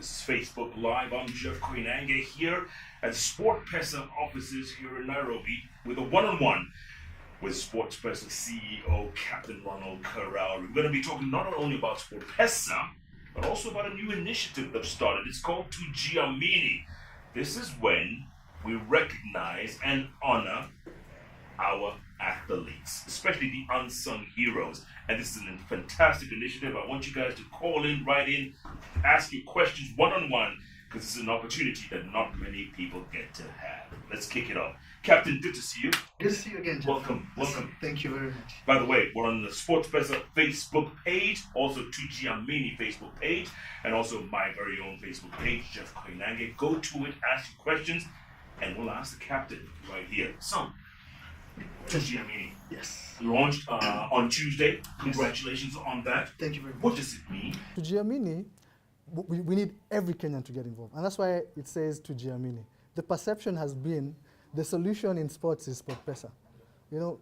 This is Facebook Live. I'm Jeff Koinange here at SportPesa offices here in Nairobi with a one-on-one with SportPesa CEO Captain Ronald Karauri. We're going to be talking not only about SportPesa, but also about a new initiative that started. It's called Tujiamini. This is when we recognize and honor our athletes, especially the unsung heroes. And this is a fantastic initiative. I want you guys to call in, write in, ask your questions one-on-one, because this is an opportunity that not many people get to have. Let's kick it off. Captain, good to see you. Good to see you again, Jeff. Welcome. Thank you very much. By the way, we're on the SportPesa Facebook page, also Tujiamini Facebook page, and also my very own Facebook page, Jeff Koinange. Go to it, ask your questions, and we'll ask the captain right here. So, Tujiamini. Yes. Launched on Tuesday. Congratulations on that. Thank you very much. What does it mean? Tujiamini, we need every Kenyan to get involved. And that's why it says Tujiamini. The perception has been the solution in sports is SportPesa. You know,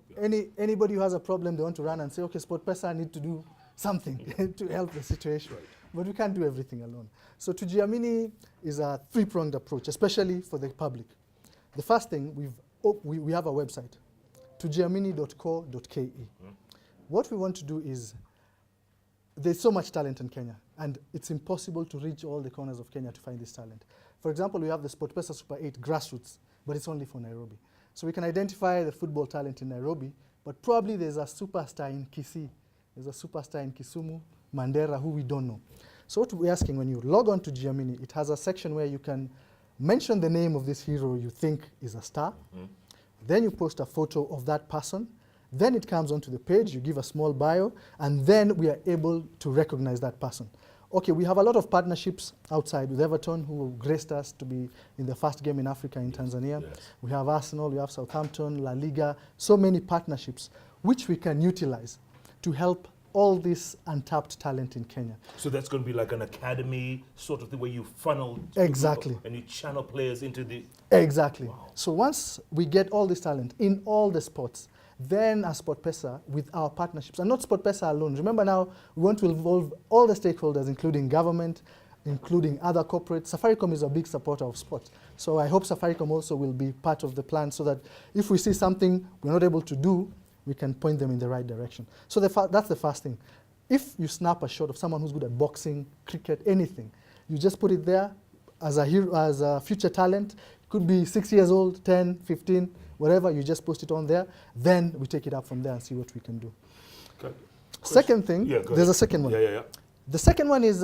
anybody who has a problem, they want to run and say, okay, SportPesa, I need to do something to help the situation. Right. But we can't do everything alone. So Tujiamini is a three-pronged approach, especially for the public. The first thing, we have a website, tujiamini.co.ke. What we want to do is, there's so much talent in Kenya, and it's impossible to reach all the corners of Kenya to find this talent. For example, we have the SportPesa Super 8 grassroots, but it's only for Nairobi. So we can identify the football talent in Nairobi, but probably there's a superstar in Kisii, there's a superstar in Kisumu, Mandera, who we don't know. So what we're asking, when you log on to Tujiamini, it has a section where you can mention the name of this hero you think is a star. Then you post a photo of that person. Then it comes onto the page, you give a small bio, and then we are able to recognize that person. Okay, we have a lot of partnerships outside with Everton, who graced us to be in the first game in Africa in Tanzania. Yes. We have Arsenal, we have Southampton, La Liga, so many partnerships which we can utilize to help all this untapped talent in Kenya. So that's going to be like an academy sort of thing where you funnel exactly and you channel players into the... Exactly. Wow. So once we get all this talent in all the sports, then as SportPesa with our partnerships, and not SportPesa alone. Remember now, we want to involve all the stakeholders, including government, including other corporates. Safaricom is a big supporter of sport. So I hope Safaricom also will be part of the plan so that if we see something we're not able to do, we can point them in the right direction. So that's the first thing. If you snap a shot of someone who's good at boxing, cricket, anything, you just put it there as a hero, as a future talent. Could be 6 years old, 10, 15, whatever, you just post it on there. Then we take it up from there and see what we can do. Okay. Second thing, there's a second one. Yeah. The second one is,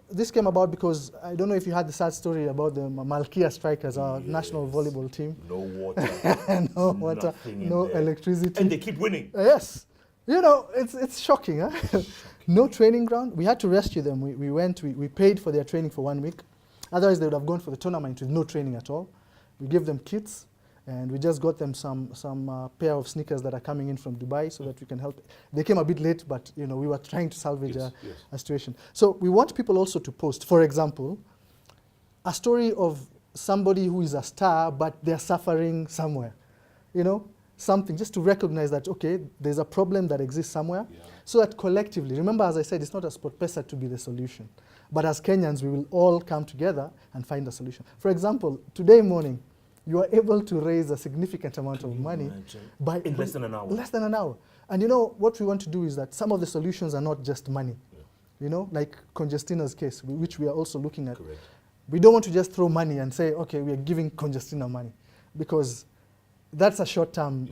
this came about because I don't know if you had the sad story about the Malkia Strikers, our national volleyball team. No water. No water, no electricity. And they keep winning. Yes. You know, it's shocking, huh? Shocking. No training ground. We had to rescue them. We paid for their training for 1 week. Otherwise, they would have gone for the tournament with no training at all. We gave them kits, and we just got them some pair of sneakers that are coming in from Dubai so that we can help. They came a bit late, but you know we were trying to salvage a situation. So we want people also to post, for example, a story of somebody who is a star, but they're suffering somewhere. You know, something just to recognize that, okay, there's a problem that exists somewhere, so that collectively, remember as I said, it's not a SportPesa to be the solution. But as Kenyans, we will all come together and find a solution. For example, today morning, you are able to raise a significant amount of money in less than an hour. Less than an hour. And you know, what we want to do is that some of the solutions are not just money. You know, like Congestina's case, which we are also looking at. Correct. We don't want to just throw money and say, okay, we are giving Congestina money, because that's a short-term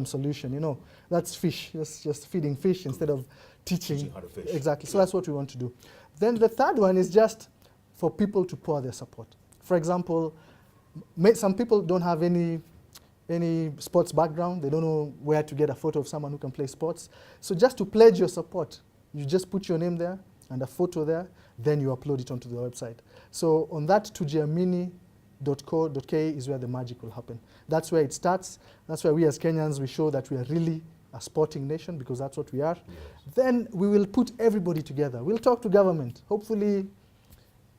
solution, you know. That's fish, just feeding fish instead of teaching how to fish. Exactly, so that's what we want to do. Then the third one is just for people to pour their support. For example, some people don't have any sports background. They don't know where to get a photo of someone who can play sports. So just to pledge your support, you just put your name there and a photo there, then you upload it onto the website. So on that, tujiamini.co.ke is where the magic will happen. That's where it starts. That's where we as Kenyans, we show that we are really a sporting nation, because that's what we are. Yes. Then we will put everybody together. We'll talk to government. Hopefully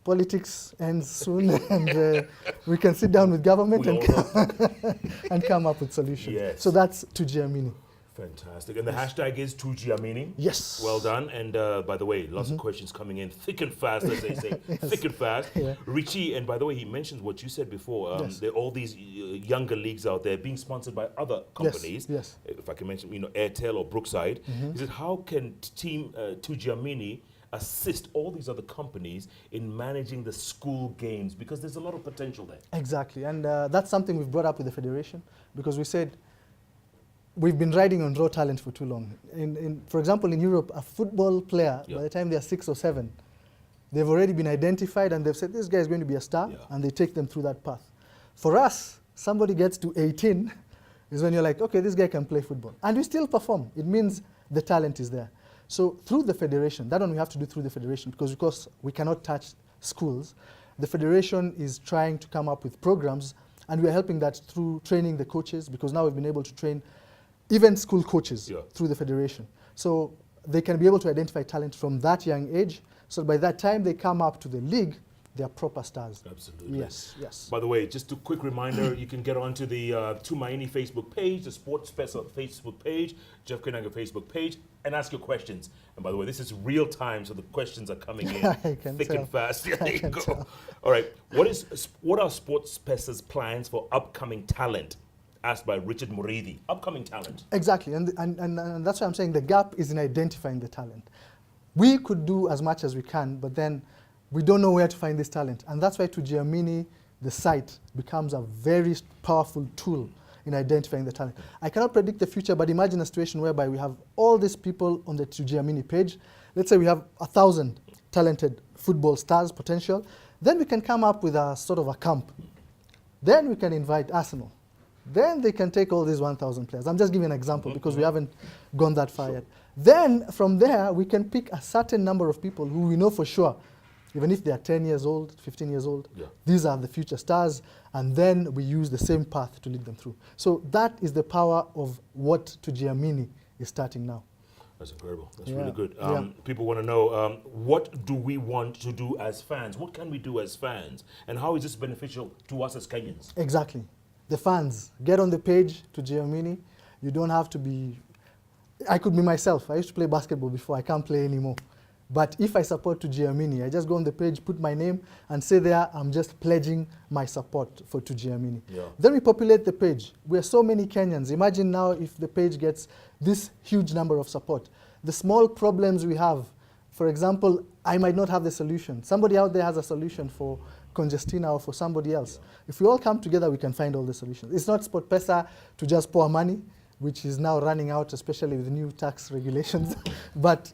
politics ends soon and we can sit down with government and come up with solutions. Yes. So that's Tujiamini. Fantastic. And the hashtag is Tujiamini. Yes. Well done. And by the way, lots of questions coming in thick and fast, as they say. Thick and fast. Yeah. Richie, and by the way, he mentions what you said before. There are all these younger leagues out there being sponsored by other companies. Yes. If I can mention, Airtel or Brookside. He said, how can Team Tujiamini assist all these other companies in managing the school games? Because there's a lot of potential there. Exactly. And that's something we've brought up with the federation, because we said, we've been riding on raw talent for too long. For example, in Europe, a football player, by the time they're 6 or 7, they've already been identified and they've said, this guy is going to be a star, and they take them through that path. For us, somebody gets to 18 is when you're like, okay, this guy can play football. And we still perform. It means the talent is there. So through the federation, that one we have to do through the federation, because we cannot touch schools. The federation is trying to come up with programs, and we're helping that through training the coaches, because now we've been able to train even school coaches through the federation. So they can be able to identify talent from that young age. So by that time they come up to the league, they are proper stars. Absolutely. Yes, yes. By the way, just a quick reminder, you can get onto the Tumaini Facebook page, the SportPesa Facebook page, Jeff Koinange Facebook page, and ask your questions. And by the way, this is real time, so the questions are coming in thick and fast. Yeah, there you go. All right. What are SportPesa's plans for upcoming talent? Asked by Richard Muridi, upcoming talent. Exactly, and that's why I'm saying the gap is in identifying the talent. We could do as much as we can, but then we don't know where to find this talent. And that's why Tujiamini, the site, becomes a very powerful tool in identifying the talent. I cannot predict the future, but imagine a situation whereby we have all these people on the Tujiamini page. Let's say we have 1,000 talented football stars, potential. Then we can come up with a sort of a camp. Then we can invite Arsenal. Then they can take all these 1,000 players. I'm just giving an example because we haven't gone that far yet. Then from there, we can pick a certain number of people who we know for sure, even if they are 10 years old, 15 years old, these are the future stars, and then we use the same path to lead them through. So that is the power of what Tujiamini is starting now. That's incredible. That's really good. People want to know, what do we want to do as fans? What can we do as fans? And how is this beneficial to us as Kenyans? Exactly. The fans, get on the page to Tujiamini. You don't have to be, I could be myself. I used to play basketball before, I can't play anymore. But if I support Tujiamini, I just go on the page, put my name, and say there, I'm just pledging my support for Tujiamini. Then we populate the page. We are so many Kenyans. Imagine now if the page gets this huge number of support. The small problems we have, for example, I might not have the solution. Somebody out there has a solution for Congestina or for somebody else. If we all come together, we can find all the solutions. It's not SportPesa to just pour money, which is now running out, especially with new tax regulations. But,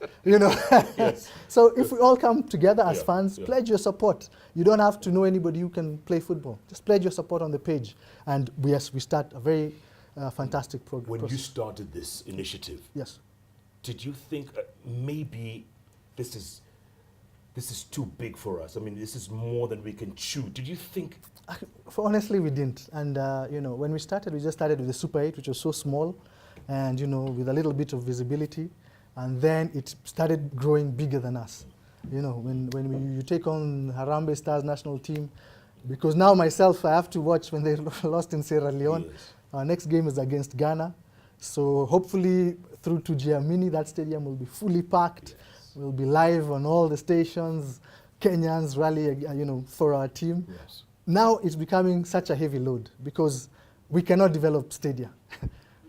so if we all come together as fans, pledge your support. You don't have to know anybody who can play football. Just pledge your support on the page. And we start a very fantastic program. When you started this initiative, did you think maybe this is too big for us? I mean, this is more than we can chew. Did you think? Honestly, we didn't. And, when we started, we just started with the Super 8, which was so small and, with a little bit of visibility. And then it started growing bigger than us. When you take on Harambee Stars national team, because now myself, I have to watch when they lost in Sierra Leone. Our next game is against Ghana. So hopefully through Tujiamini, that stadium will be fully packed. We'll be live on all the stations, Kenyans rally, for our team. Now it's becoming such a heavy load because we cannot develop stadia.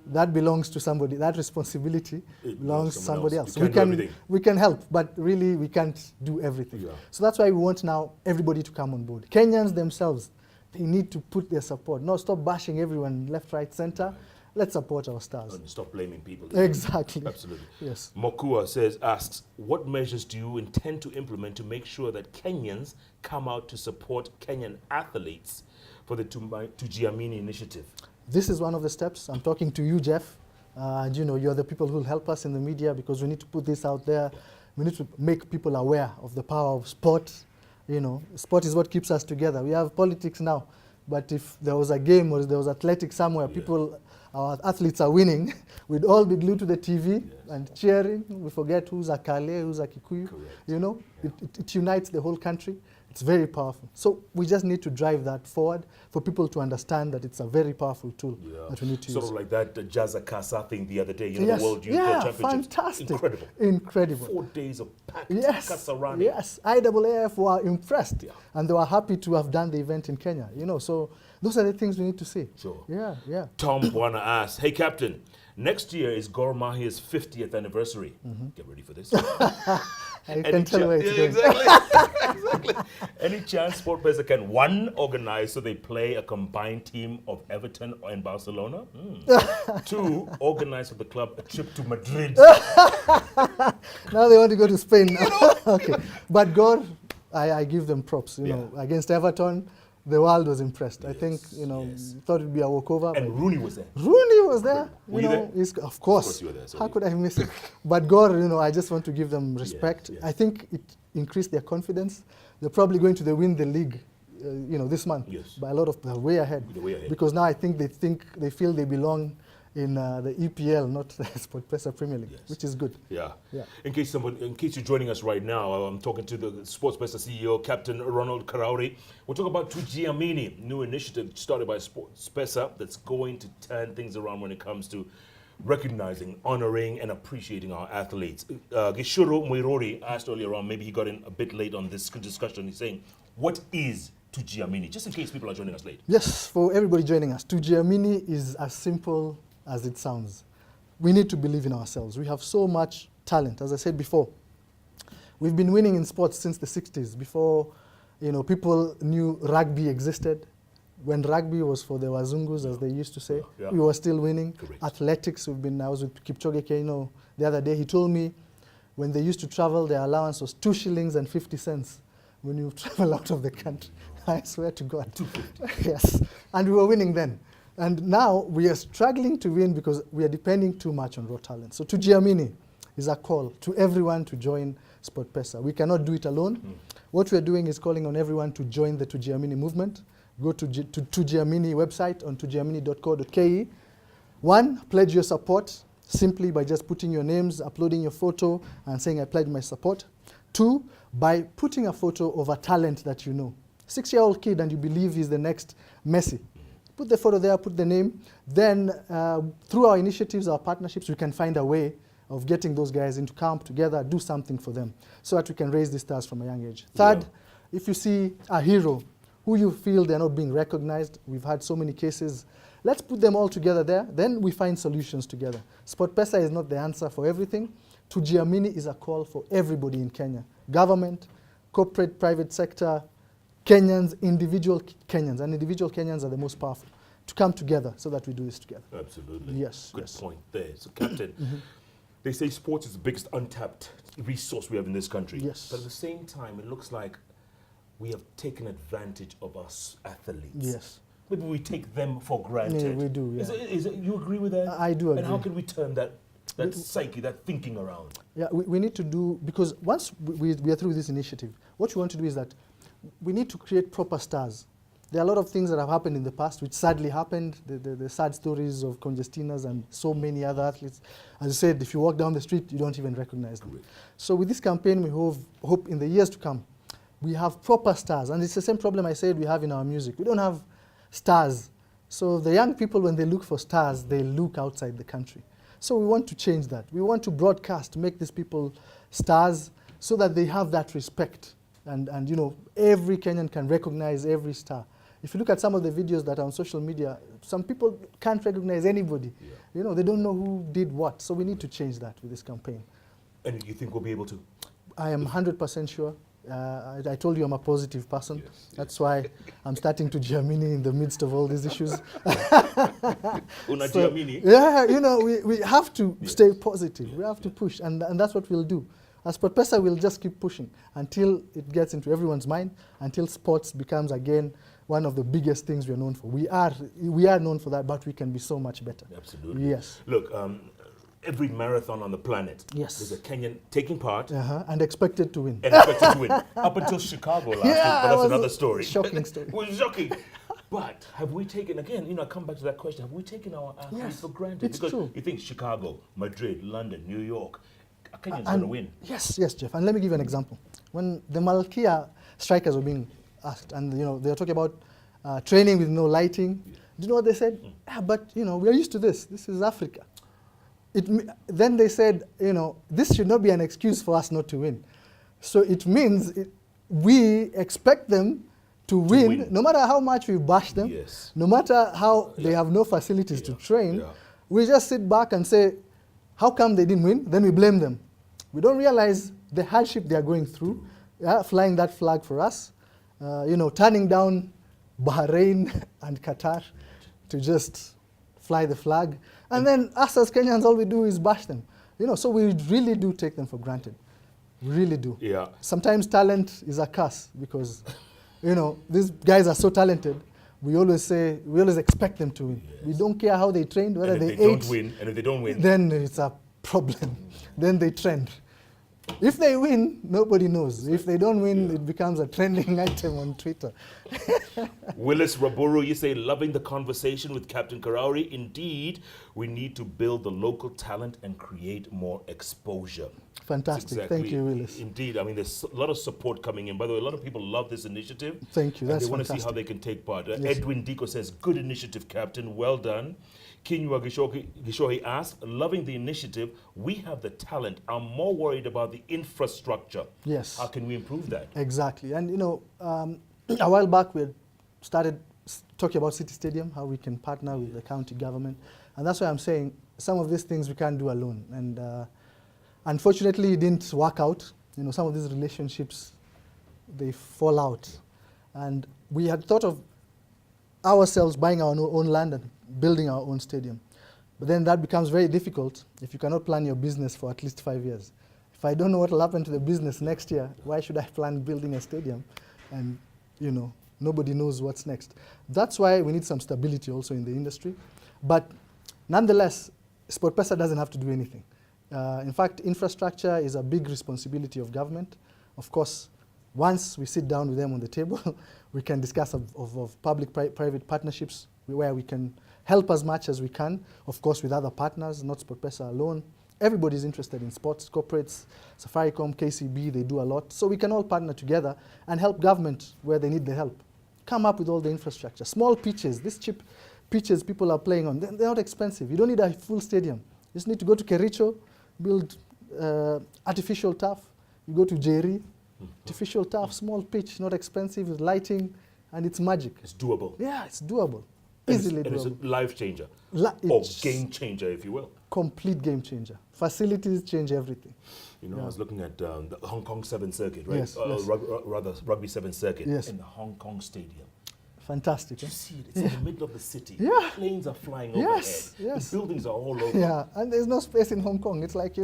That belongs to somebody. That responsibility belongs to somebody else. We can help, but really we can't do everything. So that's why we want now everybody to come on board. Kenyans themselves, they need to put their support. No, stop bashing everyone left, right, center. Let's support our stars. And stop blaming people. Exactly. Absolutely. Yes. Mokua asks, what measures do you intend to implement to make sure that Kenyans come out to support Kenyan athletes for the Tujiamini initiative? This is one of the steps. I'm talking to you, Jeff. And you're the people who will help us in the media because we need to put this out there. We need to make people aware of the power of sport. Sport is what keeps us together. We have politics now, but if there was a game or there was athletics somewhere, our athletes are winning, we'd all be glued to the TV and cheering. We forget who's a Kale, who's a Kikuyu. It unites the whole country. It's very powerful. So we just need to drive that forward for people to understand that it's a very powerful tool that we need to sort use. Sort of like that Jazza Casa thing the other day, Yes. the World Youth Championships. Fantastic. Incredible. Incredible. 4 days of packed Yes. running. Yes. IAAF were impressed and they were happy to have done the event in Kenya. So those are the things we need to see. Sure. Yeah. Tom Bwana asks, hey, Captain, next year is Gor Mahia's 50th anniversary. Get ready for this. I can tell where it's going. Exactly. Any chance SportPesa can, 1, organize so they play a combined team of Everton and Barcelona? 2, organize for the club a trip to Madrid. Now they want to go to Spain. Okay. But God, I give them props. You know, against Everton, the world was impressed. I think, thought it'd be a walkover. And Rooney was there. Rooney was there. Were you there? Of course. You were there. So how could I miss it? But God, I just want to give them respect. I think it increased their confidence. They're probably going to win the league, this month by a lot of, they're way ahead. Because now I think they feel they belong in the EPL, not the SportPesa Premier League, which is good. Yeah. In case you're joining us right now, I'm talking to the SportPesa CEO, Captain Ronald Karauri. We're talking about Tujiamini, new initiative started by SportPesa that's going to turn things around when it comes to recognizing, honoring, and appreciating our athletes. Gishuru Muirori asked earlier on, maybe he got in a bit late on this discussion. He's saying, what is Tujiamini? Just in case people are joining us late. Yes, for everybody joining us, Tujiamini is as simple as it sounds. We need to believe in ourselves. We have so much talent. As I said before, we've been winning in sports since the 60s, before people knew rugby existed. When rugby was for the Wazungus, as they used to say, we were still winning. Correct. Athletics, I was with Kipchoge Keino the other day. He told me when they used to travel, their allowance was 2 shillings and 50 cents when you travel out of the country. I swear to God. Yes. And we were winning then. And now we are struggling to win because we are depending too much on raw talent. So Tujiamini is a call to everyone to join SportPesa. We cannot do it alone. What we are doing is calling on everyone to join the Tujiamini movement. Go to Tujiamini website on tujiamini.co.ke. 1, pledge your support simply by just putting your names, uploading your photo, and saying I pledge my support. 2, by putting a photo of a talent that you know. 6-year-old kid and you believe he's the next Messi. Put the photo there, put the name. Then through our initiatives, our partnerships, we can find a way of getting those guys into camp together, do something for them so that we can raise these stars from a young age. 3rd, if you see a hero who you feel they're not being recognized, we've had so many cases, let's put them all together there. Then we find solutions together. SportPesa is not the answer for everything. Tujiamini is a call for everybody in Kenya. Government, corporate, private sector, Kenyans, individual Kenyans, and individual Kenyans are the most powerful, to come together so that we do this together. Absolutely. Yes. Good point there. So, Captain, they say sports is the biggest untapped resource we have in this country. Yes. But at the same time, it looks like we have taken advantage of us athletes. Yes. Maybe we take them for granted. Yeah, we do, yeah. Is it, you agree with that? I do agree. And how can we turn that psyche, that thinking around? Yeah, we need to do, because once we are through this initiative, what we want to do is that we need to create proper stars. There are a lot of things that have happened in the past which sadly happened, the sad stories of Congestinas and so many other athletes. As I said, if you walk down the street, you don't even recognize them. So with this campaign, we hope in the years to come, we have proper stars. And it's the same problem I said we have in our music. We don't have stars. So the young people, when they look for stars, they look outside the country. So we want to change that. We want to broadcast, make these people stars so that they have that respect. And every Kenyan can recognize every star. If you look at some of the videos that are on social media, some people can't recognize anybody. Yeah. They don't know who did what. So we need to change that with this campaign. And you think we'll be able to? I am 100% sure. I told you I'm a positive person. Yes, That's why I'm starting to Giamini in the midst of all these issues. Giamini. Yeah, we have to stay positive. We have to push, and that's what we'll do. As SportPesa, we'll just keep pushing until it gets into everyone's mind, until sports becomes again one of the biggest things we are known for. We are known for that, but we can be so much better. Absolutely. Yes. Look, every marathon on the planet, there's a Kenyan taking part. And expected to win. Up until Chicago last week, but that's another story. Shocking story. It was shocking. But have we taken, again, I come back to that question, have we taken our athletes for granted? It's because true. You think Chicago, Madrid, London, New York, Kenyans going to win. Yes, Jeff. And let me give you an example. When the Malkia strikers were being asked, and they were talking about training with no lighting. Do you know what they said? But we are used to this. This is Africa. Then they said, this should not be an excuse for us not to win. So it means we expect them to win, no matter how much we bash them, no matter how they have no facilities to train. We just sit back and say, how come they didn't win? Then we blame them. We don't realize the hardship they are going through, flying that flag for us, turning down Bahrain and Qatar to just fly the flag. And then us as Kenyans, all we do is bash them. So we really do take them for granted. We really do. Yeah. Sometimes talent is a curse because, these guys are so talented. We always expect them to win. Yes. We don't care how they trained, whether they ate. And if they don't win, then it's a problem. Then they trend. If they win, nobody knows. If they don't win, it becomes a trending item on Twitter. Willis Raburu, you say, loving the conversation with Captain Karauri. Indeed, we need to build the local talent and create more exposure. Fantastic. Thank you, Willis. Indeed. I mean, there's a lot of support coming in. By the way, a lot of people love this initiative. Thank you. That's they want fantastic. to see how they can take part. Yes. Edwin Diko says, good initiative, Captain. Well done. Kinyua Gishohi asked, loving the initiative, we have the talent. I'm more worried about the infrastructure. Yes. How can we improve that? Exactly. And, a while back we had started talking about City Stadium, how we can partner with the county government. And that's why I'm saying some of these things we can't do alone. And unfortunately, it didn't work out. Some of these relationships, they fall out. And we had thought of ourselves buying our own land and building our own stadium. But then that becomes very difficult if you cannot plan your business for at least 5 years. If I don't know what will happen to the business next year, why should I plan building a stadium? And, nobody knows what's next. That's why we need some stability also in the industry. But nonetheless, SportPesa doesn't have to do anything. In fact, infrastructure is a big responsibility of government. Of course, once we sit down with them on the table, we can discuss of public-private partnerships where we can help as much as we can, of course, with other partners, not SportPesa alone. Everybody's interested in sports, corporates, Safaricom, KCB, they do a lot. So we can all partner together and help government where they need the help. Come up with all the infrastructure. Small pitches, these cheap pitches people are playing on, they're not expensive. You don't need a full stadium. You just need to go to Kericho, build artificial turf. You go to Jeri, artificial turf, small pitch, not expensive, with lighting, and it's magic. It's doable. Yeah, it's doable. Easily doable. It's a life changer. Or game changer, if you will. Complete game changer. Facilities change everything. I was looking at the Hong Kong 7 circuit, right? Yes, yes. Rather, Rugby 7 circuit Yes. in the Hong Kong stadium. Fantastic. You see it, it's in the middle of the city. Yeah. Planes are flying Yes, overhead. yes. The buildings are all over. Yeah, and there's no space in Hong Kong. It's like,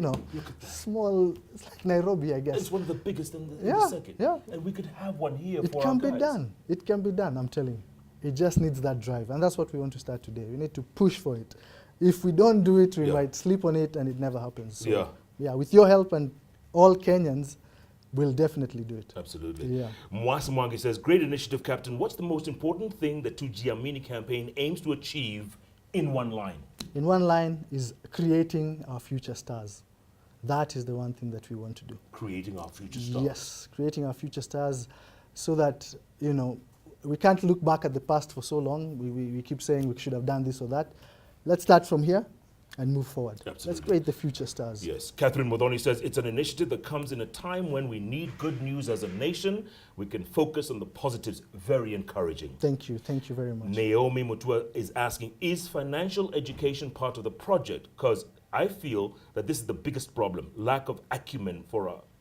small, it's like Nairobi, I guess. It's one of the biggest in the circuit. Yeah. And we could have one here It for can our be guys. done. It can be done, I'm telling you. It just needs that drive. And that's what we want to start today. We need to push for it. If we don't do it, we might sleep on it and it never happens. So, with your help and all Kenyans, we'll definitely do it. Absolutely. Yeah. Mwasi Mwangi says, great initiative, Captain. What's the most important thing the Tujiamini campaign aims to achieve in one line? In one line is creating our future stars. That is the one thing that we want to do. Creating our future stars. Yes, creating our future stars so that, we can't look back at the past for so long. We keep saying we should have done this or that. Let's start from here and move forward. Absolutely. Let's create the future stars. Yes. Catherine Modoni says, it's an initiative that comes in a time when we need good news as a nation. We can focus on the positives. Very encouraging. Thank you. Thank you very much. Naomi Mutua is asking, is financial education part of the project? Because I feel that this is the biggest problem, lack of acumen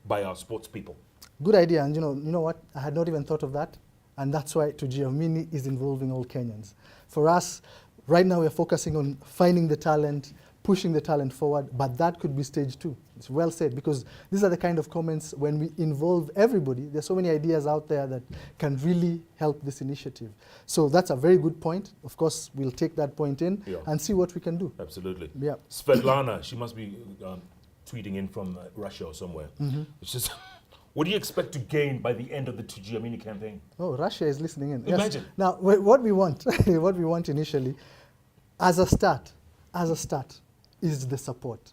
by our sports people. Good idea. And you know what? I had not even thought of that. And that's why Tujiamini is involving all Kenyans. For us, right now we're focusing on finding the talent, pushing the talent forward, but that could be stage 2. It's well said, because these are the kind of comments when we involve everybody. There's so many ideas out there that can really help this initiative. So that's a very good point. Of course, we'll take that point in and see what we can do. Absolutely. Yeah. Svetlana, she must be tweeting in from Russia or somewhere. It's just, what do you expect to gain by the end of the Tujiamini campaign? Oh, Russia is listening in. Imagine. Yes. Now, what we want, what we want initially, as a start, is the support.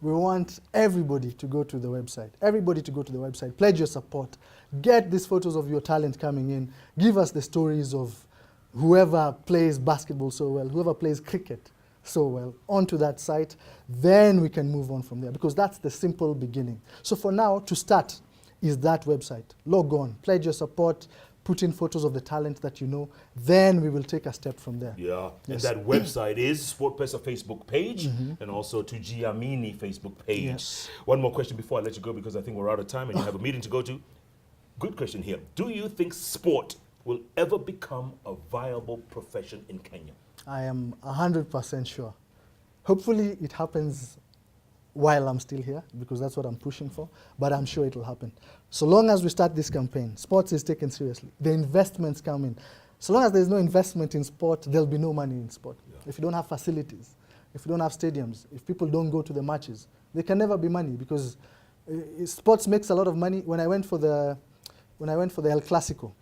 We want everybody to go to the website. Everybody to go to the website. Pledge your support. Get these photos of your talent coming in. Give us the stories of whoever plays basketball so well, whoever plays cricket so well, onto that site. Then we can move on from there, because that's the simple beginning. So for now, to start is that website. Log on, pledge your support, put in photos of the talent that you know, then we will take a step from there. Yeah, Yes. and that website is SportPesa Facebook page and also Tujiamini Facebook page. Yes. One more question before I let you go, because I think we're out of time and you have a meeting to go to. Good question here. Do you think sport will ever become a viable profession in Kenya? I am 100% sure. Hopefully it happens while I'm still here, because that's what I'm pushing for, but I'm sure it will happen. So long as we start this campaign, sports is taken seriously, the investments come in. So long as there's no investment in sport, there'll be no money in sport. Yeah. If you don't have facilities, if you don't have stadiums, if people don't go to the matches, there can never be money, because sports makes a lot of money. When I went for the El Clasico,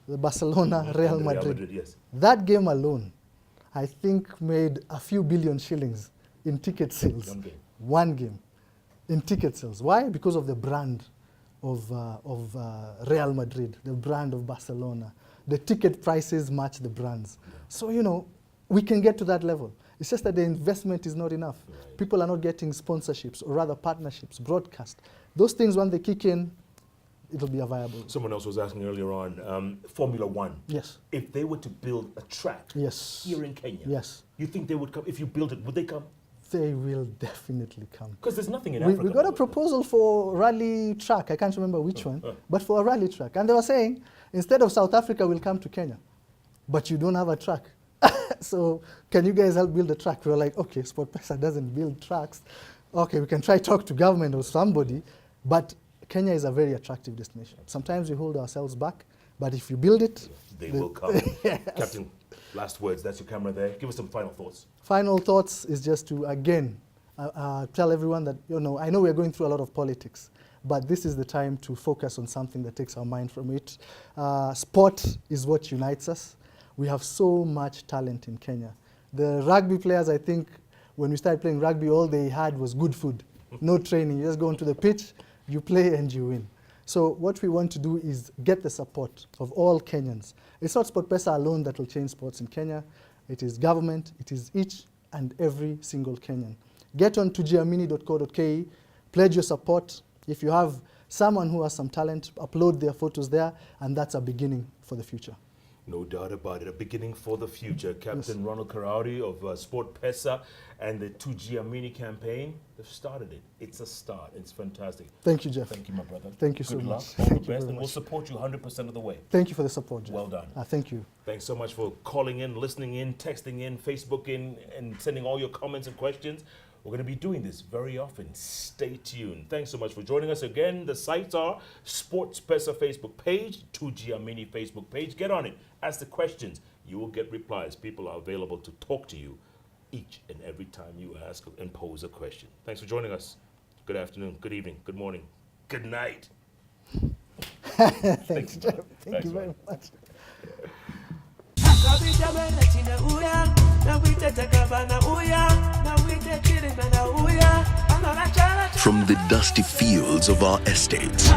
the Barcelona Real Madrid, yes. That game alone, I think, made a few billion shillings in ticket sales. One game in ticket sales. Why? Because of the brand of Real Madrid, the brand of Barcelona. The ticket prices match the brands. So, you know, we can get to that level. It's just that the investment is not enough. Right. People are not getting sponsorships, or rather partnerships, broadcast. Those things, when they kick in, it'll be a viable. Someone else was asking earlier on, Formula One. Yes. If they were to build a track here in Kenya, you think they would come? If you build it, would they come? They will definitely come. Because there's nothing in Africa. We got a proposal for rally track. I can't remember which one, but for a rally track. And they were saying, instead of South Africa, we'll come to Kenya. But you don't have a track. So can you guys help build a track? We were like, okay, SportPesa doesn't build tracks. Okay, we can try talk to government or somebody. But Kenya is a very attractive destination. Sometimes we hold ourselves back, but if you build it, they will come. Yes. Captain, last words. That's your camera there. Give us some final thoughts. Final thoughts is just to, again, tell everyone that, you know, I know we're going through a lot of politics, but this is the time to focus on something that takes our mind from it. Sport is what unites us. We have so much talent in Kenya. The rugby players, I think, when we started playing rugby, all they had was good food, no training. You just go onto the pitch, you play and you win. So what we want to do is get the support of all Kenyans. It's not SportPesa alone that will change sports in Kenya. It is government. It is each and every single Kenyan. Get on tujiamini.co.ke, pledge your support. If you have someone who has some talent, upload their photos there, and that's a beginning for the future. No doubt about it. A beginning for the future. Captain Ronald Karauri of SportPesa and the Tujiamini campaign, they've started it. It's a start. It's fantastic. Thank you, Jeff. Thank you, my brother. Thank you Good so luck. much. All Thank the you best, very and we'll much. support you 100% of the way. Thank you for the support, Jeff. Well done. Thank you. Thanks so much for calling in, listening in, texting in, Facebook in, and sending all your comments and questions. We're going to be doing this very often. Stay tuned. Thanks so much for joining us. Again, the sites are SportPesa Facebook page, Tujiamini Facebook page. Get on it. Ask the questions. You will get replies. People are available to talk to you each and every time you ask and pose a question. Thanks for joining us. Good afternoon, good evening, good morning, good night. Thanks, Jeff. Thank you very much. From the dusty fields of our estates,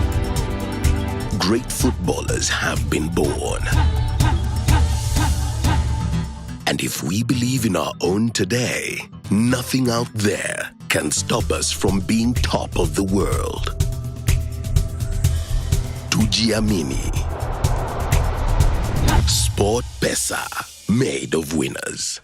great footballers have been born. And if we believe in our own today, nothing out there can stop us from being top of the world. Tujiamini. SportPesa, made of winners.